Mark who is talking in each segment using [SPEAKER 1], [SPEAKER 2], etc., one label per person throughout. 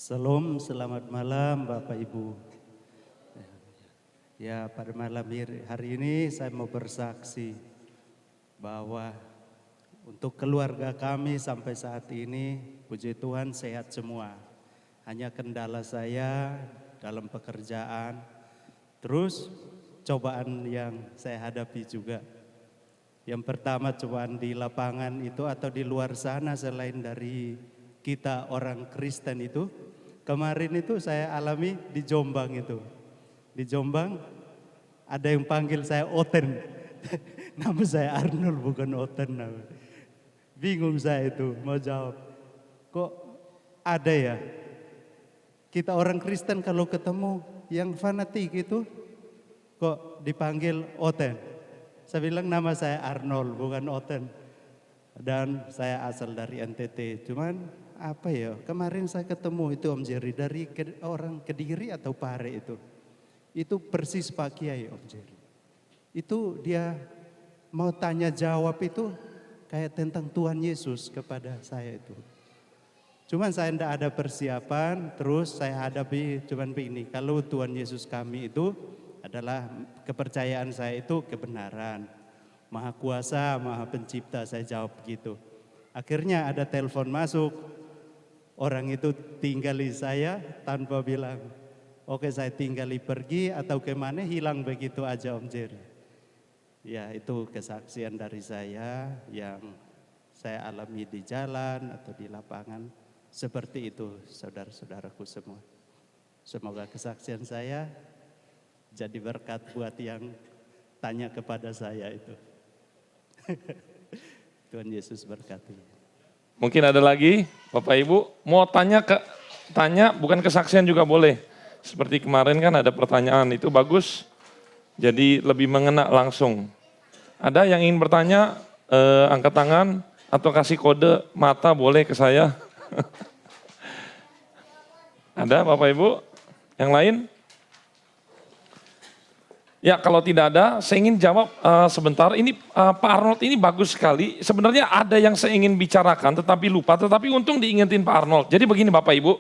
[SPEAKER 1] Salam, selamat malam Bapak Ibu. Ya, pada malam hari ini saya mau bersaksi bahwa untuk keluarga kami sampai saat ini, puji Tuhan sehat semua. Hanya kendala saya dalam pekerjaan, terus cobaan yang saya hadapi juga. Yang pertama cobaan di lapangan itu atau di luar sana selain dari kita orang Kristen itu. Kemarin itu saya alami di Jombang itu. Di Jombang ada yang panggil saya Oten. Nama saya Arnold bukan Oten. Bingung saya itu mau jawab. Kok ada ya? Kita orang Kristen kalau ketemu yang fanatik itu kok dipanggil Oten. Saya bilang nama saya Arnold bukan Oten. Dan saya asal dari NTT. Cuman apa ya, kemarin saya ketemu itu Om Jerry dari orang Kediri atau Pare itu persis Pak Kiai Om Jerry. Itu dia mau tanya jawab itu kayak tentang Tuhan Yesus kepada saya itu. Cuman saya tidak ada persiapan, terus saya hadapi cuman begini, kalau Tuhan Yesus kami itu adalah kepercayaan saya itu kebenaran. Maha kuasa, maha pencipta, saya jawab begitu. Akhirnya ada telepon masuk. Orang itu tinggali saya tanpa bilang, oke saya tinggali pergi atau kemana, hilang begitu aja Om Jerry. Ya itu kesaksian dari saya yang saya alami di jalan atau di lapangan. Seperti itu saudara-saudaraku semua. Semoga kesaksian saya jadi berkat buat yang tanya kepada saya itu. Tuhan Yesus berkati.
[SPEAKER 2] Mungkin ada lagi Bapak Ibu mau tanya bukan kesaksian juga boleh. Seperti kemarin kan ada pertanyaan itu bagus. Jadi lebih mengena langsung. Ada yang ingin bertanya angkat tangan atau kasih kode mata boleh ke saya. Ada Bapak Ibu yang lain? Ya kalau tidak ada, saya ingin jawab sebentar. Ini Pak Arnold ini bagus sekali. Sebenarnya ada yang saya ingin bicarakan tetapi lupa. Tetapi untung diingetin Pak Arnold. Jadi begini Bapak Ibu,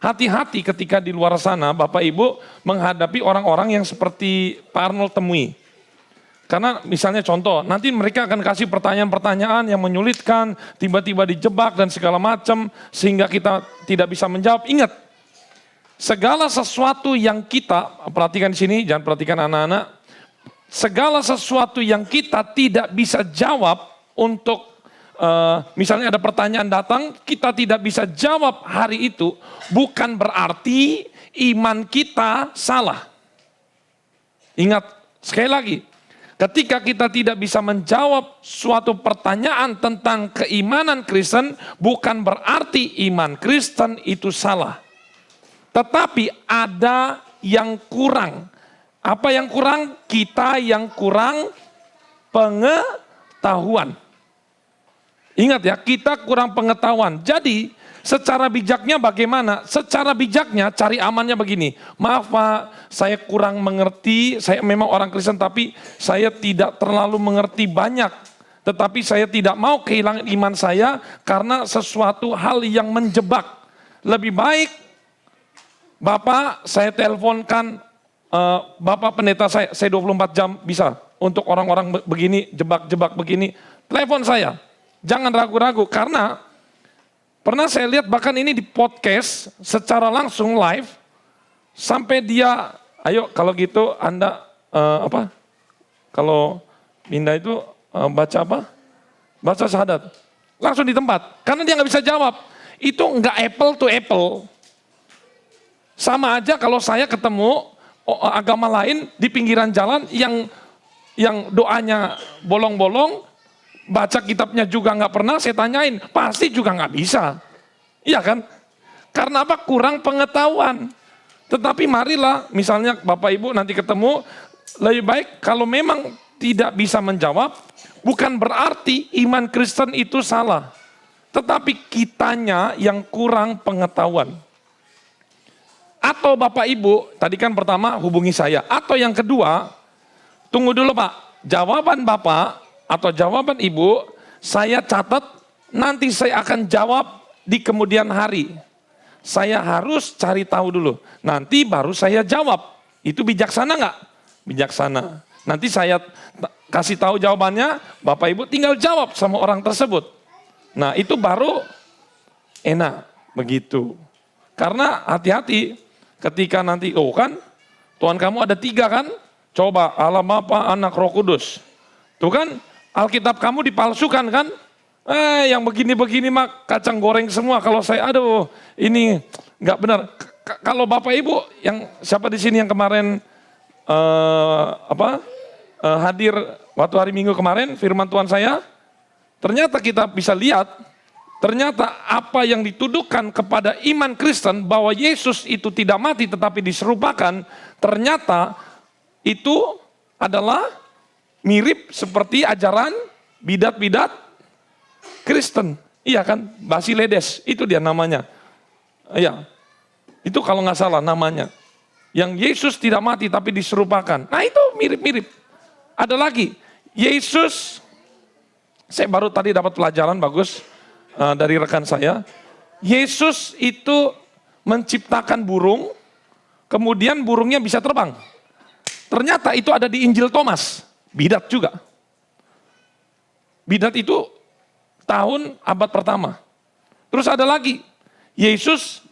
[SPEAKER 2] hati-hati ketika di luar sana Bapak Ibu menghadapi orang-orang yang seperti Pak Arnold temui. Karena misalnya contoh, nanti mereka akan kasih pertanyaan-pertanyaan yang menyulitkan, tiba-tiba dijebak dan segala macam. Sehingga kita tidak bisa menjawab. Ingat, segala sesuatu yang kita, perhatikan di sini, jangan perhatikan anak-anak. Segala sesuatu yang kita tidak bisa jawab untuk, misalnya ada pertanyaan datang, kita tidak bisa jawab hari itu, bukan berarti iman kita salah. Ingat, sekali lagi, ketika kita tidak bisa menjawab suatu pertanyaan tentang keimanan Kristen, bukan berarti iman Kristen itu salah. Tetapi ada yang kurang. Apa yang kurang? Kita yang kurang pengetahuan. Ingat ya, kita kurang pengetahuan. Jadi secara bijaknya bagaimana? Secara bijaknya cari amannya begini. Maaf Pak, saya kurang mengerti. Saya memang orang Kristen tapi saya tidak terlalu mengerti banyak. Tetapi saya tidak mau kehilangan iman saya karena sesuatu hal yang menjebak. Lebih baik Bapak, saya teleponkan, Bapak pendeta saya 24 jam bisa untuk orang-orang begini, jebak-jebak begini. Telepon saya, jangan ragu-ragu karena pernah saya lihat bahkan ini di podcast secara langsung live, sampai dia, ayo kalau gitu Anda kalau pindah itu baca apa? Baca syahadat. Langsung di tempat, karena dia nggak bisa jawab. Itu nggak apple to apple. Sama aja kalau saya ketemu agama lain di pinggiran jalan yang doanya bolong-bolong, baca kitabnya juga nggak pernah, saya tanyain, pasti juga nggak bisa. Iya kan? Karena apa? Kurang pengetahuan. Tetapi marilah, misalnya Bapak Ibu nanti ketemu, lebih baik kalau memang tidak bisa menjawab, bukan berarti iman Kristen itu salah. Tetapi kitanya yang kurang pengetahuan. Atau Bapak Ibu, tadi kan pertama hubungi saya. Atau yang kedua, tunggu dulu Pak, jawaban Bapak atau jawaban Ibu, saya catat, nanti saya akan jawab di kemudian hari. saya harus cari tahu dulu. Nanti baru saya jawab. Itu bijaksana nggak? Bijaksana. Nanti saya kasih tahu jawabannya, Bapak Ibu tinggal jawab sama orang tersebut. Nah itu baru enak, begitu. Karena hati-hati ketika nanti, oh kan Tuhan kamu ada 3 kan? Coba Allah Bapa, Anak, Roh Kudus. Tuh kan Alkitab kamu dipalsukan kan? Yang begini-begini mah kacang goreng semua. Kalau saya, aduh ini nggak benar. Kalau Bapak Ibu yang siapa di sini yang kemarin hadir waktu hari Minggu kemarin, firman Tuhan saya, ternyata kita bisa lihat, ternyata apa yang dituduhkan kepada iman Kristen bahwa Yesus itu tidak mati tetapi diserupakan, ternyata itu adalah mirip seperti ajaran bidat-bidat Kristen. Iya kan, Basiledes, itu dia namanya. Iya, itu kalau nggak salah namanya. Yang Yesus tidak mati tapi diserupakan. Nah itu mirip-mirip. Ada lagi, Yesus, saya baru tadi dapat pelajaran bagus dari rekan saya. Yesus itu menciptakan burung, kemudian burungnya bisa terbang. Ternyata itu ada di Injil Thomas, bidat juga. Bidat itu tahun abad pertama. Terus ada lagi, Yesus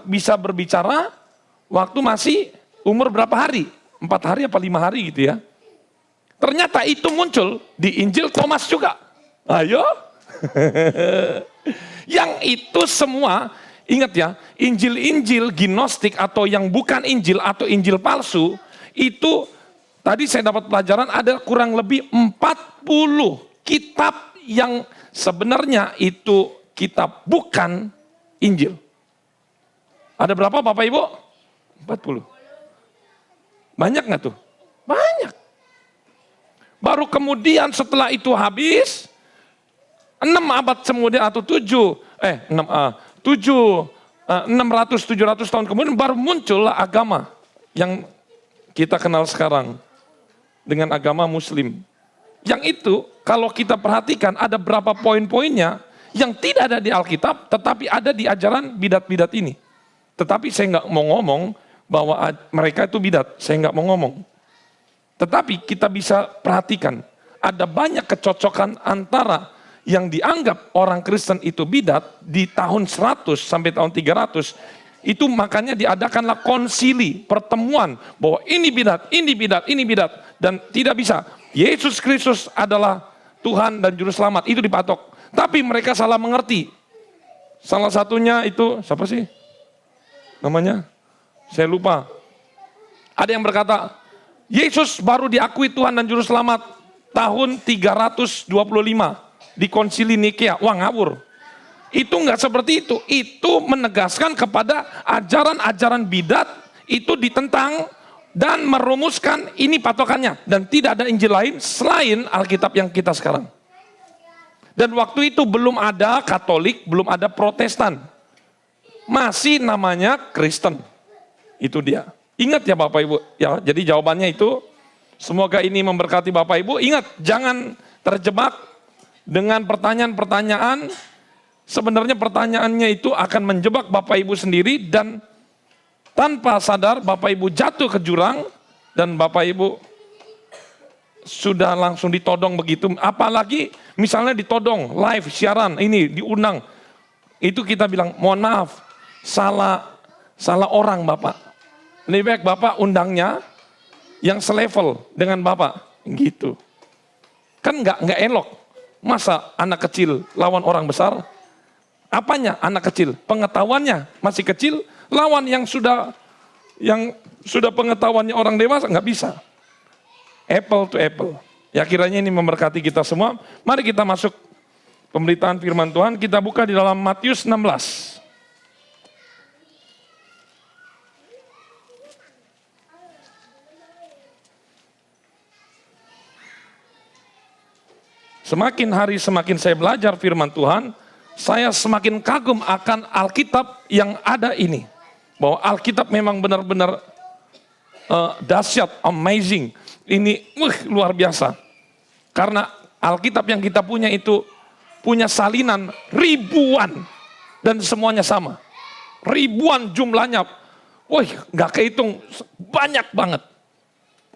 [SPEAKER 2] bisa berbicara waktu masih umur berapa hari? 4 hari apa 5 hari gitu ya. Ternyata itu muncul di Injil Thomas juga. Ayo. Yang itu semua, ingat ya, Injil-Injil Gnostik atau yang bukan Injil atau Injil palsu, itu tadi saya dapat pelajaran ada kurang lebih 40 kitab yang sebenarnya itu kitab bukan Injil. Ada berapa Bapak Ibu? 40. Banyak nggak tuh? Banyak. Baru kemudian setelah itu habis, 6 abad kemudian atau 600-700 tahun kemudian baru muncullah agama yang kita kenal sekarang dengan agama Muslim. Yang itu kalau kita perhatikan ada berapa poin-poinnya yang tidak ada di Alkitab tetapi ada di ajaran bidat-bidat ini. Tetapi saya nggak mau ngomong bahwa mereka itu bidat, saya nggak mau ngomong. Tetapi kita bisa perhatikan ada banyak kecocokan antara yang dianggap orang Kristen itu bidat di tahun 100 sampai tahun 300. Itu makanya diadakanlah konsili, pertemuan bahwa ini bidat, ini bidat, ini bidat. Dan tidak bisa, Yesus Kristus adalah Tuhan dan Juru Selamat, itu dipatok. Tapi mereka salah mengerti. Salah satunya itu, siapa sih namanya? Saya lupa. Ada yang berkata, Yesus baru diakui Tuhan dan Juru Selamat tahun 325 di konsili Nikea. Wah ngawur. Itu enggak seperti itu. Itu menegaskan kepada ajaran-ajaran bidat itu ditentang dan merumuskan ini patokannya. Dan tidak ada Injil lain selain Alkitab yang kita sekarang. Dan waktu itu belum ada Katolik, belum ada Protestan. Masih namanya Kristen. Itu dia. Ingat ya Bapak Ibu. Ya, jadi jawabannya itu, semoga ini memberkati Bapak Ibu. Ingat, jangan terjebak dengan pertanyaan-pertanyaan. Sebenarnya pertanyaannya itu akan menjebak Bapak Ibu sendiri dan tanpa sadar Bapak Ibu jatuh ke jurang dan Bapak Ibu sudah langsung ditodong begitu. Apalagi misalnya ditodong live siaran ini diundang. Itu kita bilang mohon maaf salah orang Bapak. Lebih baik Bapak undangnya yang selevel dengan Bapak gitu. Kan nggak elok. Masa anak kecil lawan orang besar? Apanya anak kecil? Pengetahuannya masih kecil, lawan yang sudah pengetahuannya orang dewasa nggak bisa. Apple to apple. Ya kiranya ini memberkati kita semua. Mari kita masuk pemberitaan firman Tuhan. Kita buka di dalam Matius 16. Semakin hari semakin saya belajar firman Tuhan, saya semakin kagum akan Alkitab yang ada ini. Bahwa Alkitab memang benar-benar dahsyat, amazing. Ini luar biasa. Karena Alkitab yang kita punya itu punya salinan ribuan. Dan semuanya sama. ribuan jumlahnya. Wih, nggak kehitung, banyak banget.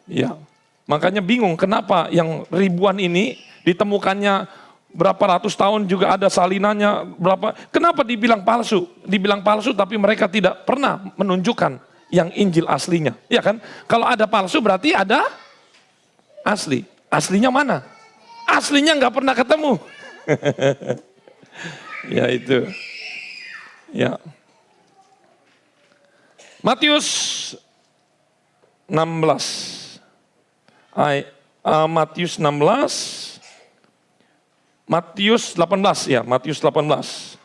[SPEAKER 2] Ya, makanya bingung kenapa yang ribuan ini ditemukannya berapa ratus tahun juga ada salinannya berapa. Kenapa dibilang palsu? Dibilang palsu tapi mereka tidak pernah menunjukkan yang Injil aslinya. Ya kan? Kalau ada palsu berarti ada asli. Aslinya mana? Aslinya nggak pernah ketemu. Ya itu. Ya. Matius 16. Matius 16. Matius 18 ya, Matius 18.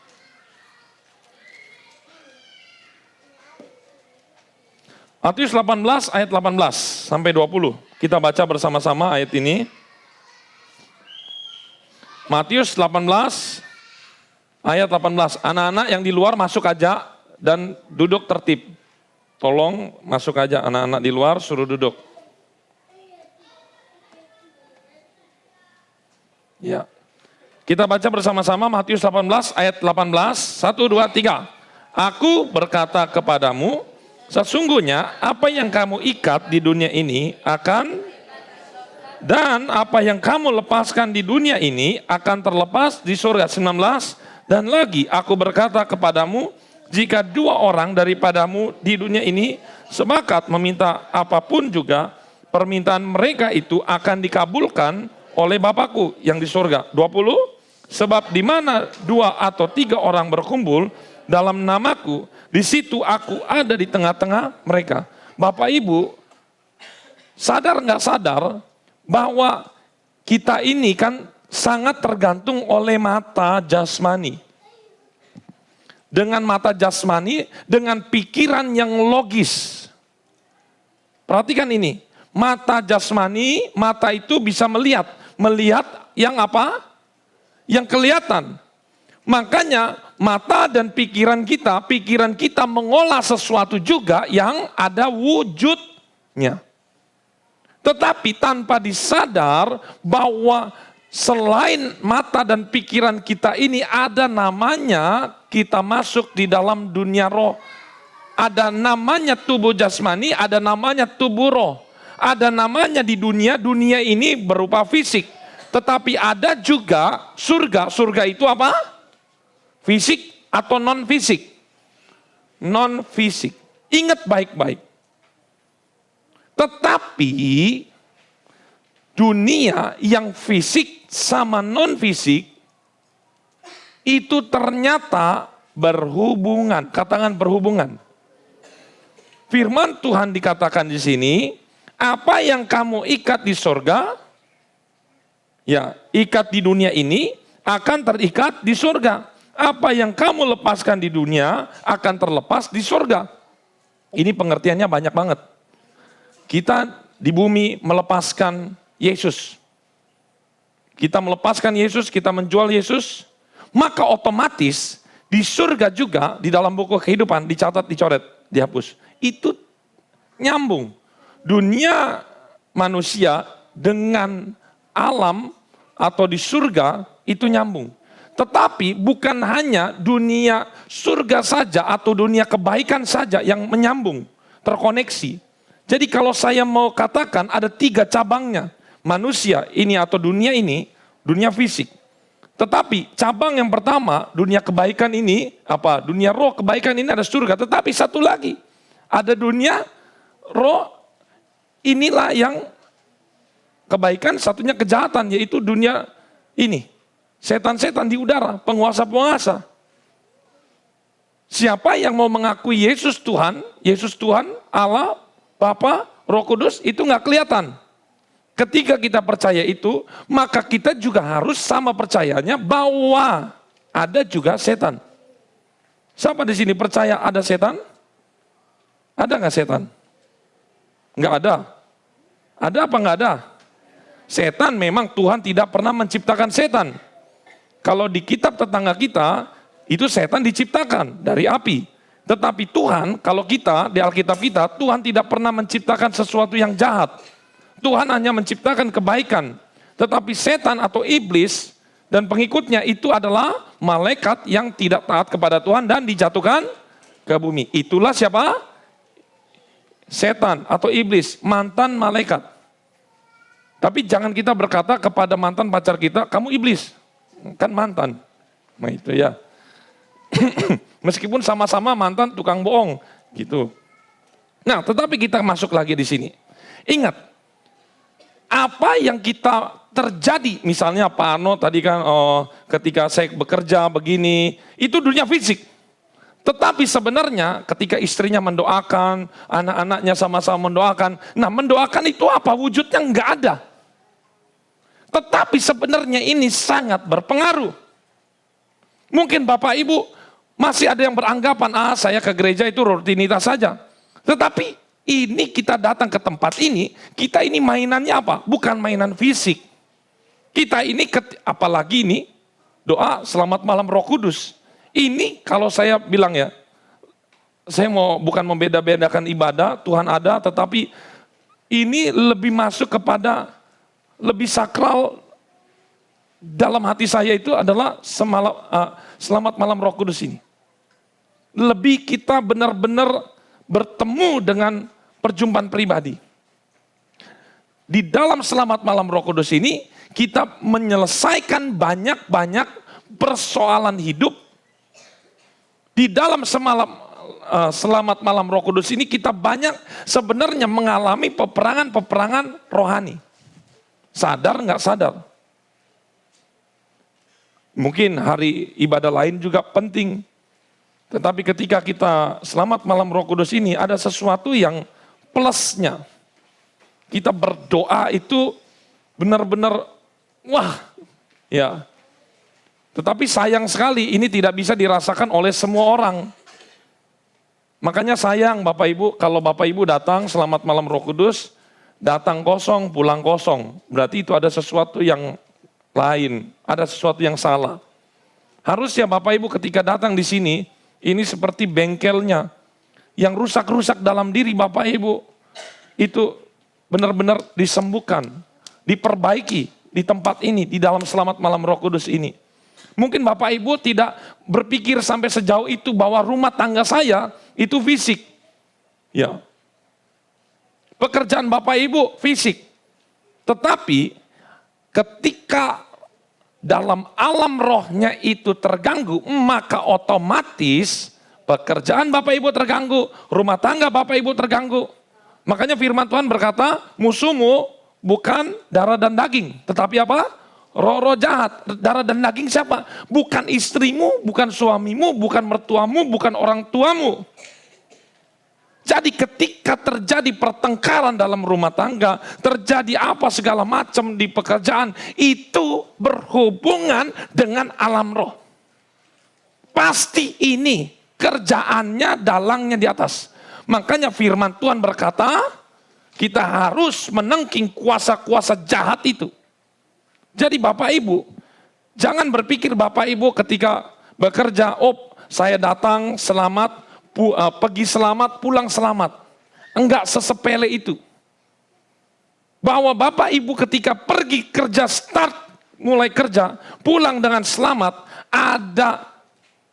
[SPEAKER 2] Matius 18 ayat 18 sampai 20. Kita baca bersama-sama ayat ini. Matius 18 ayat 18. Anak-anak yang di luar masuk aja dan duduk tertib. Tolong masuk aja anak-anak di luar, suruh duduk. Ya. Kita baca bersama-sama Matius 18 ayat 18. 1, 2, 3. Aku berkata kepadamu, sesungguhnya apa yang kamu ikat di dunia ini dan apa yang kamu lepaskan di dunia ini akan terlepas di surga. 19. Dan lagi aku berkata kepadamu, jika 2 orang daripadamu di dunia ini sepakat meminta apapun juga, permintaan mereka itu akan dikabulkan oleh Bapakku yang di surga. 20. Sebab di mana 2 atau 3 orang berkumpul dalam namaku, di situ aku ada di tengah-tengah mereka. Bapak Ibu, sadar nggak sadar bahwa kita ini kan sangat tergantung oleh mata jasmani. Dengan mata jasmani, dengan pikiran yang logis. Perhatikan ini, mata jasmani, mata itu bisa melihat yang apa? Yang kelihatan. Makanya mata dan pikiran kita mengolah sesuatu juga yang ada wujudnya. Tetapi tanpa disadar bahwa selain mata dan pikiran kita ini ada namanya kita masuk di dalam dunia roh. Ada namanya tubuh jasmani, ada namanya tubuh roh. Ada namanya di dunia ini berupa fisik. Tetapi ada juga surga. Surga itu apa? Fisik atau non-fisik? Non-fisik. Ingat baik-baik. Tetapi dunia yang fisik sama non-fisik itu ternyata berhubungan. Katakan berhubungan. Firman Tuhan dikatakan di sini, apa yang kamu ikat di sorga, ya ikat di dunia ini akan terikat di sorga. Apa yang kamu lepaskan di dunia akan terlepas di sorga. Ini pengertiannya banyak banget. Kita di bumi melepaskan Yesus. Kita melepaskan Yesus, kita menjual Yesus, maka otomatis di surga juga, di dalam buku kehidupan, dicatat, dicoret, dihapus. Itu nyambung. Dunia manusia dengan alam atau di surga itu nyambung. Tetapi bukan hanya dunia surga saja atau dunia kebaikan saja yang menyambung, terkoneksi. Jadi kalau saya mau katakan ada 3 cabangnya. Manusia ini atau dunia ini, dunia fisik. Tetapi cabang yang pertama, dunia kebaikan ini, apa? Dunia roh kebaikan ini ada surga. Tetapi satu lagi, ada dunia roh, inilah yang kebaikan, satunya kejahatan, yaitu dunia ini. Setan-setan di udara, penguasa-penguasa. Siapa yang mau mengakui Yesus Tuhan, Allah, Bapa, Roh Kudus, itu nggak kelihatan. Ketika kita percaya itu, maka kita juga harus sama percayanya bahwa ada juga setan. Siapa di sini percaya ada setan? Ada nggak setan? Nggak ada. Ada apa nggak ada? Setan memang Tuhan tidak pernah menciptakan setan. Kalau di kitab tetangga kita, itu setan diciptakan dari api. Tetapi Tuhan, kalau kita, di Alkitab kita, Tuhan tidak pernah menciptakan sesuatu yang jahat. Tuhan hanya menciptakan kebaikan. Tetapi setan atau iblis dan pengikutnya itu adalah malaikat yang tidak taat kepada Tuhan dan dijatuhkan ke ke bumi. Itulah siapa? Setan atau iblis, mantan malaikat. Tapi jangan kita berkata kepada mantan pacar kita, kamu iblis. Kan mantan. Nah itu ya. Meskipun sama-sama mantan tukang bohong. Gitu. Nah tetapi kita masuk lagi di sini. Ingat, apa yang kita terjadi, misalnya Pak Arno tadi kan, ketika saya bekerja begini, itu dunia fisik. Tetapi sebenarnya ketika istrinya mendoakan, anak-anaknya sama-sama mendoakan, nah mendoakan itu apa? Wujudnya enggak ada. Tetapi sebenarnya ini sangat berpengaruh. Mungkin Bapak Ibu masih ada yang beranggapan, saya ke gereja itu rutinitas saja. Tetapi ini kita datang ke tempat ini, kita ini mainannya apa? Bukan mainan fisik. Kita ini, apalagi ini, doa selamat malam Roh Kudus. Ini kalau saya bilang ya, saya bukan membeda-bedakan ibadah, Tuhan ada, tetapi ini lebih masuk kepada, lebih sakral dalam hati saya itu adalah selamat malam Roh Kudus ini. Lebih kita benar-benar bertemu dengan perjumpaan pribadi. Di dalam selamat malam Roh Kudus ini, kita menyelesaikan banyak-banyak persoalan hidup. Di dalam selamat malam Roh Kudus ini kita banyak sebenarnya mengalami peperangan-peperangan rohani. Sadar nggak sadar? Mungkin hari ibadah lain juga penting. Tetapi ketika kita selamat malam Roh Kudus ini ada sesuatu yang plusnya. Kita berdoa itu benar-benar wah ya. Tetapi sayang sekali ini tidak bisa dirasakan oleh semua orang. Makanya sayang Bapak Ibu, kalau Bapak Ibu datang selamat malam Roh Kudus, datang kosong, pulang kosong. Berarti itu ada sesuatu yang lain, ada sesuatu yang salah. Harusnya Bapak Ibu ketika datang di sini, ini seperti bengkelnya. Yang rusak-rusak dalam diri Bapak Ibu, itu benar-benar disembuhkan, diperbaiki di tempat ini, di dalam selamat malam Roh Kudus ini. Mungkin Bapak Ibu tidak berpikir sampai sejauh itu bahwa rumah tangga saya itu fisik. Ya. Pekerjaan Bapak Ibu fisik. Tetapi ketika dalam alam rohnya itu terganggu, maka otomatis pekerjaan Bapak Ibu terganggu, rumah tangga Bapak Ibu terganggu. Makanya firman Tuhan berkata, musuhmu bukan darah dan daging, tetapi apa? Roh-roh jahat. Darah dan daging siapa? Bukan istrimu, bukan suamimu, bukan mertuamu, bukan orang tuamu. Jadi ketika terjadi pertengkaran dalam rumah tangga, terjadi apa segala macam di pekerjaan, itu berhubungan dengan alam roh. Pasti ini kerjaannya, dalangnya di atas. Makanya firman Tuhan berkata, kita harus menengking kuasa-kuasa jahat itu. Jadi Bapak Ibu, jangan berpikir Bapak Ibu ketika bekerja, saya datang selamat, pergi selamat, pulang selamat. Enggak sesepele itu. Bahwa Bapak Ibu ketika pergi kerja, mulai kerja, pulang dengan selamat, ada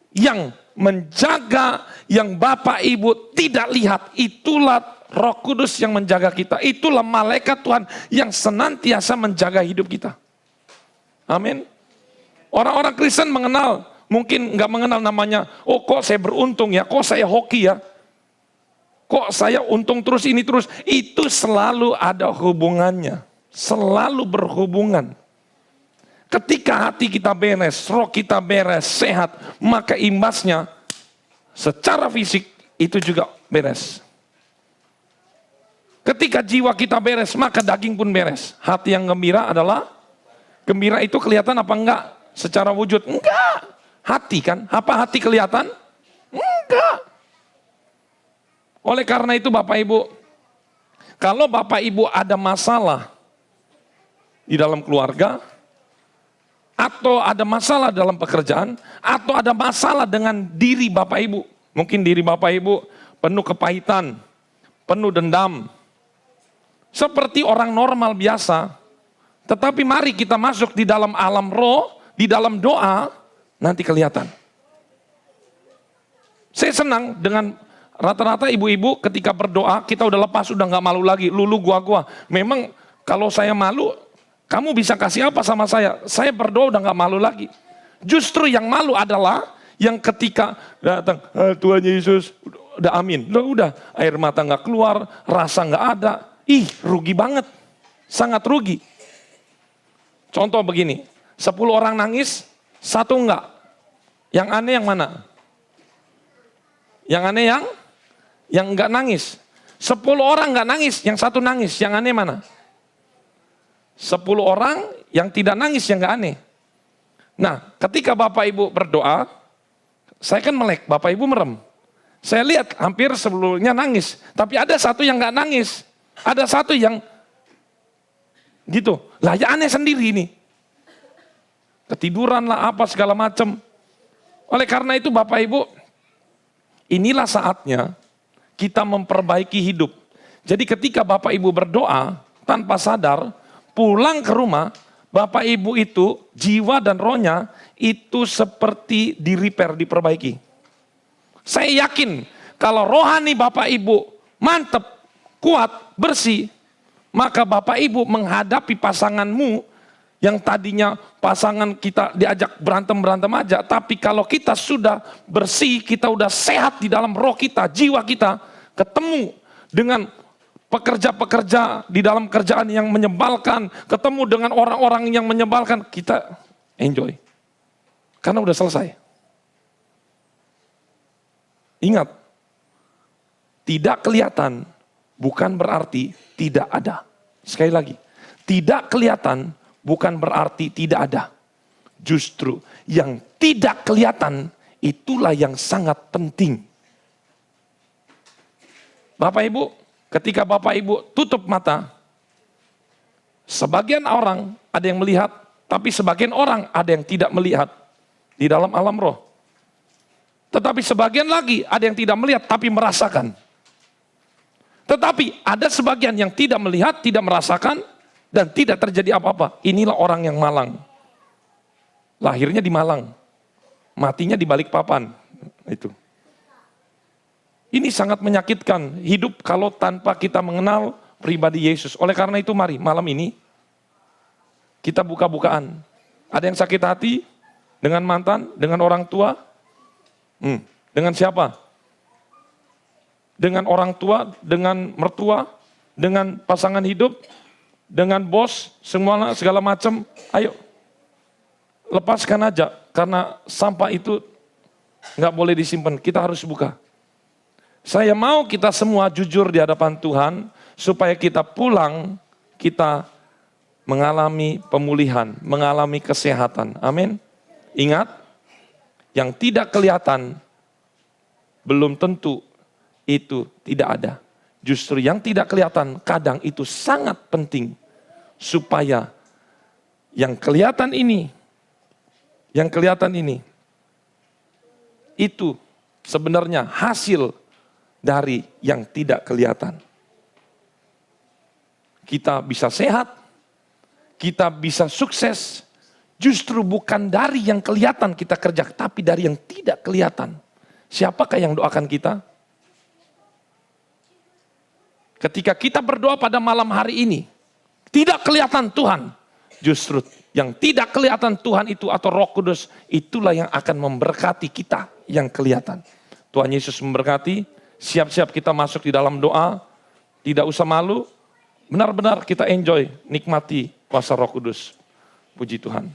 [SPEAKER 2] yang menjaga, yang Bapak Ibu tidak lihat. Itulah Roh Kudus yang menjaga kita. Itulah malaikat Tuhan yang senantiasa menjaga hidup kita. Amin. Orang-orang Kristen mengenal, mungkin nggak mengenal namanya, kok saya beruntung ya, kok saya hoki ya, kok saya untung terus ini terus. Itu selalu ada hubungannya, selalu berhubungan. Ketika hati kita beres, roh kita beres, sehat, maka imbasnya secara fisik itu juga beres. Ketika jiwa kita beres, maka daging pun beres. Hati yang gembira adalah, gembira itu kelihatan apa enggak? Secara wujud? Enggak. Hati kan? Apa hati kelihatan? Enggak. Oleh karena itu Bapak Ibu, kalau Bapak Ibu ada masalah di dalam keluarga, atau ada masalah dalam pekerjaan, atau ada masalah dengan diri Bapak Ibu. Mungkin diri Bapak Ibu penuh kepahitan, penuh dendam. Seperti orang normal biasa. Tetapi mari kita masuk di dalam alam roh, di dalam doa, nanti kelihatan. Saya senang dengan rata-rata ibu-ibu ketika berdoa, kita udah lepas, udah gak malu lagi. Lulu gua. Memang kalau saya malu, kamu bisa kasih apa sama saya? Saya berdoa udah gak malu lagi. Justru yang malu adalah yang ketika datang, Tuhan Yesus, udah amin. Udah, air mata gak keluar, rasa gak ada. Ih, rugi banget. Sangat rugi. Contoh begini, 10 orang nangis, 1 enggak. Yang aneh yang mana? Yang aneh yang enggak nangis. 10 orang enggak nangis, yang 1 nangis. Yang aneh mana? 10 orang yang tidak nangis, yang enggak aneh. Nah, ketika Bapak Ibu berdoa, saya kan melek, Bapak Ibu merem. Saya lihat hampir sebelumnya nangis. Tapi ada 1 yang enggak nangis. Ada 1 yang gitu. Lah ya aneh sendiri ini. Ketiduran lah apa segala macam. Oleh karena itu Bapak Ibu, inilah saatnya kita memperbaiki hidup. Jadi ketika Bapak Ibu berdoa tanpa sadar, pulang ke rumah, Bapak Ibu itu jiwa dan rohnya itu seperti di-repair, diperbaiki. Saya yakin kalau rohani Bapak Ibu mantep, kuat, bersih, maka Bapak Ibu menghadapi pasanganmu yang tadinya pasangan kita diajak berantem-berantem aja, tapi kalau kita sudah bersih, kita udah sehat di dalam roh kita, jiwa kita, ketemu dengan pekerja-pekerja di dalam kerjaan yang menyebalkan, ketemu dengan orang-orang yang menyebalkan, kita enjoy. Karena udah selesai. Ingat, tidak kelihatan bukan berarti tidak ada. Sekali lagi, tidak kelihatan bukan berarti tidak ada. Justru yang tidak kelihatan itulah yang sangat penting. Bapak Ibu, ketika Bapak Ibu tutup mata, sebagian orang ada yang melihat, tapi sebagian orang ada yang tidak melihat di dalam alam roh. Tetapi sebagian lagi ada yang tidak melihat tapi merasakan. Tetapi ada sebagian yang tidak melihat, tidak merasakan, dan tidak terjadi apa-apa. Inilah orang yang malang. Lahirnya di Malang, matinya di Balikpapan. Itu. Ini sangat menyakitkan hidup kalau tanpa kita mengenal pribadi Yesus. Oleh karena itu mari malam ini kita buka-bukaan. Ada yang sakit hati dengan mantan, dengan orang tua? Dengan siapa? Dengan orang tua, dengan mertua, dengan pasangan hidup, dengan bos, segala macam. Ayo, lepaskan aja. Karena sampah itu nggak boleh disimpan. Kita harus buka. Saya mau kita semua jujur di hadapan Tuhan, supaya kita pulang, kita mengalami pemulihan, mengalami kesehatan. Amin. Ingat, yang tidak kelihatan belum tentu itu tidak ada. Justru yang tidak kelihatan kadang itu sangat penting. Supaya yang kelihatan ini itu sebenarnya hasil dari yang tidak kelihatan. Kita bisa sehat, kita bisa sukses, justru bukan dari yang kelihatan kita kerja, tapi dari yang tidak kelihatan. Siapakah yang doakan kita? Ketika kita berdoa pada malam hari ini, tidak kelihatan Tuhan. Justru yang tidak kelihatan Tuhan itu atau Roh Kudus, itulah yang akan memberkati kita yang kelihatan. Tuhan Yesus memberkati, siap-siap kita masuk di dalam doa, tidak usah malu, benar-benar kita enjoy, nikmati kuasa Roh Kudus. Puji Tuhan.